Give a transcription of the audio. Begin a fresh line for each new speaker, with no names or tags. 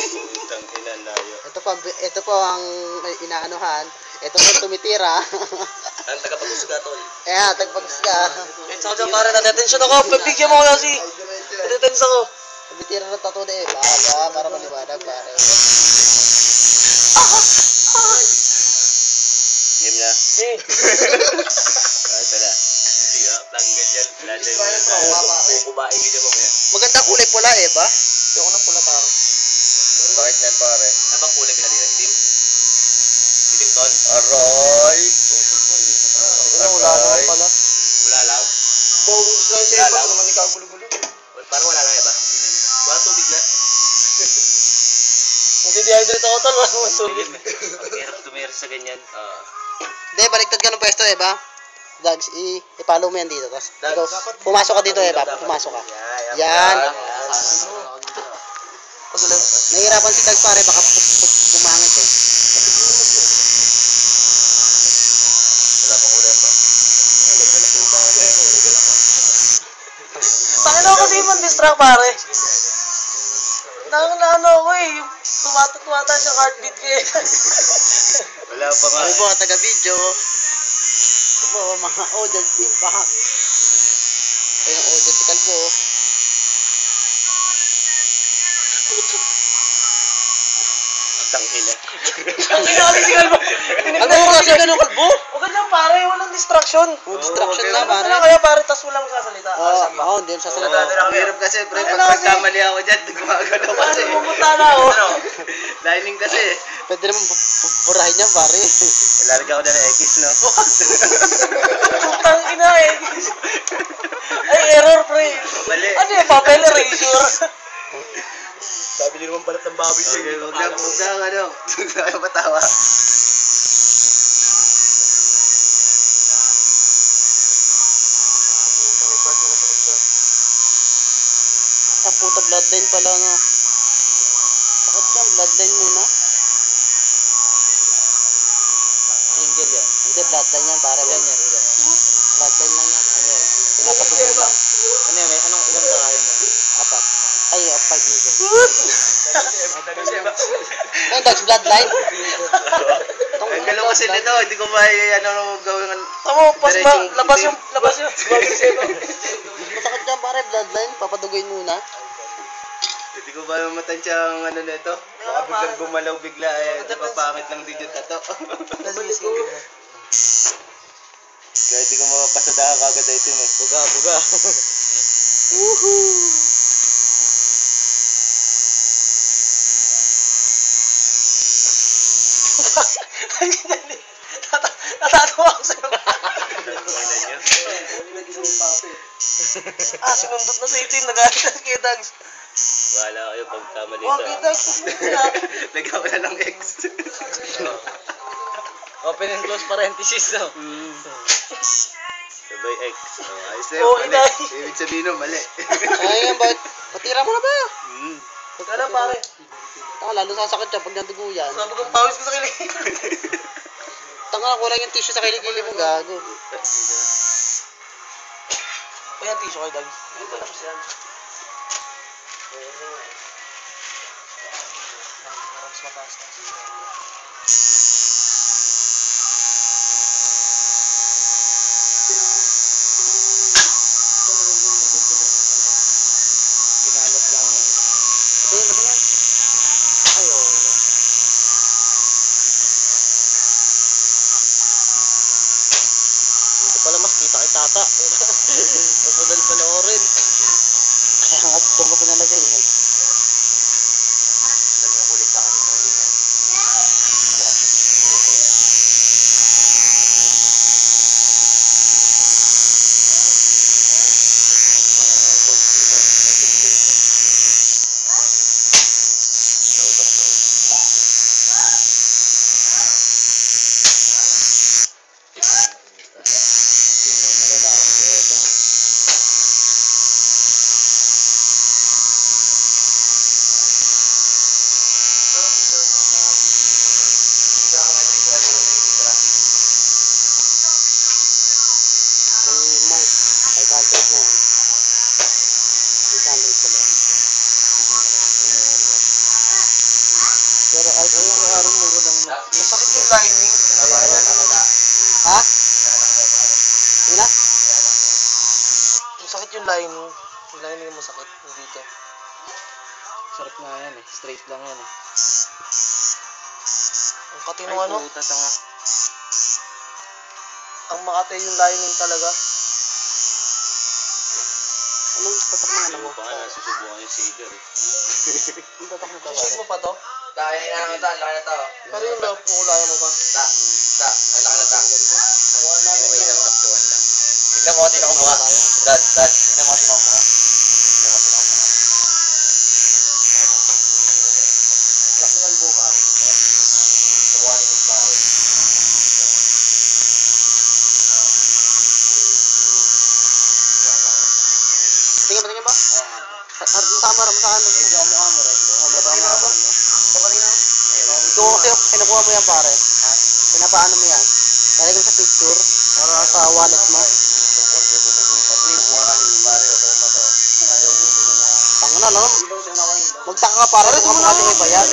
Putang ina, layo.
Ito po ang inaanuhan. Ito po tumitira.
Ang tagapag-usugaton.
Tagpagusga.
Kahit sa dyan, pare, na-detention ako. Pabigyan mo ko kasi. Na-detention ako.
Tumitira ng tato na Baga, para maliwanag, pare.
Game na. Ito na. Tanggal yan. Wala na yung kukubain ka dyan mamaya.
Maganda kulay pula ba?
Ayoko ng pula, pare.
Bakit nan pare? Abang kulay pinalira? Itim? Itim ton? Aroy!
Wala naman pala.
Wala lang?
Bawang
Wala lang?
naman ikaw gulo-gulo.
Parang wala lang ba? Wala tubig na.
Nag-dehydrate ako, tol. Wala naman tubig.
Ang hirap tumira sa ganyan.
Hindi, baliktad ka ng pwesto, ba? Dags, i-follow mo yan dito. Tapos, ikaw, pumasok ka dito, ba? Pumasok ka. Yan. Nahihirapan si Dags, pare. Baka pumangit,
Wala pang ulan ba?
Pakita ko kasi yung distract, pare. Ano ako yung tumata siyang heartbeat ko eh.
Wala pa nga.
Ano po, taga-video. Ano po, mga audience team pa. Ito yung audience si Kalbo.
Tangina.
Ang sinali si Kalbo.
Ano mo kasi ganun, Kalbo?
Huwag ganyan, pare. Walang distraction.
Distraction lang,
Ano
pare.
na kaya, pare? Tas walang sasalita.
Hindi yung sasalita.
Ang hirap kasi, pre.
Ano
Pag
kasi?
magkamali ako dyan, gumagano kasi.
Pumunta na ako.
Lining kasi.
Pwede naman burahin niya, pare.
Larga ko na ng X, no?
Putang ina eh. Ay, error, pre.
Mali.
Ano yung papel erasure?
Sabi niyo naman balat ng baboy siya. Okay, huwag na, ano. Huwag na kayo matawa.
Puta, bloodline pala, no? Bakit ka, bloodline muna?
Single yan.
Hindi, bloodline yan, pare.
Yan.
Bloodline lang yan. Ano yan? Pinapatuloy lang.
Ano yan, may anong ilang kakain mo?
4. Ay, 5 million. Ay, Dags, bloodline?
Ang galaw kasi nito, hindi ko may ano gawin.
Tamo, labas yung
Masakit ka, pare, bloodline. Papadugoyin muna.
Hindi ko ba matansya ang ano nito? Baka biglang gumalaw bigla eh. Napapangit lang din yung tato. Kaya hindi ko mapapasada kagad na ito eh.
Buga.
Natatawa ako sa'yo.
Tingnan nyo.
Sinundot na sa itim. Nagalit na kay Dags.
Wala kayo pagkamali
Huwag
ito.
kay Dags.
Lagyan ko na ng X.
Open and close parenthesis, no?
Sabay X. Ayos na
Oo,
yun. Mali.
inay.
Ibig sabihin nun, mali.
Ay, ba't? Patira mo na ba?
Wala, pare.
Lalo sasakit siya pag nandugo yan.
Sabi kong pawis ko sa kilig.
Tanga, kulang yung tissue sa kilikili mo, gago.
Ayan, tissue kay Dags. Ito na po siya. Mas mataas na.
Pinalot lang mo. Ayun, ano yan? Ayaw. Dito pala mas kita kay tata. Papadali panoorin. Kaya nga, doon ko pinalagay yan.
Kulit sa akin.
Masakit yung lining.
Ha? Yun na?
Masakit yung lining. Yung lining yung masakit. Yung dito.
Sarap nga yan eh. Straight lang yan eh.
Ang katino ano?
puta tanga.
Ang makate yung lining talaga.
Anong tatak ng ano mo?
Susubukan yung shader eh.
Anong tatak mo to?
Susunod mo pa to?
Kaya na naman ta, laki na to.
Pero yung love mo, kulayan mo pa.
Laki na ta. Okay lang, taktuan lang. Tignan mo, tignan ko mukha. Dad, tignan mo, tignan ko mukha.
Laki ng buka.
Subukan yung pare.
Tingin ba? Tama sa ano? Ito kasi kinukuha mo yan pare. Pinapaano mo yan. Lalagyan sa picture para sa wallet mo. Tanga na no? Magtaka ka pare kung ano natin iba yan.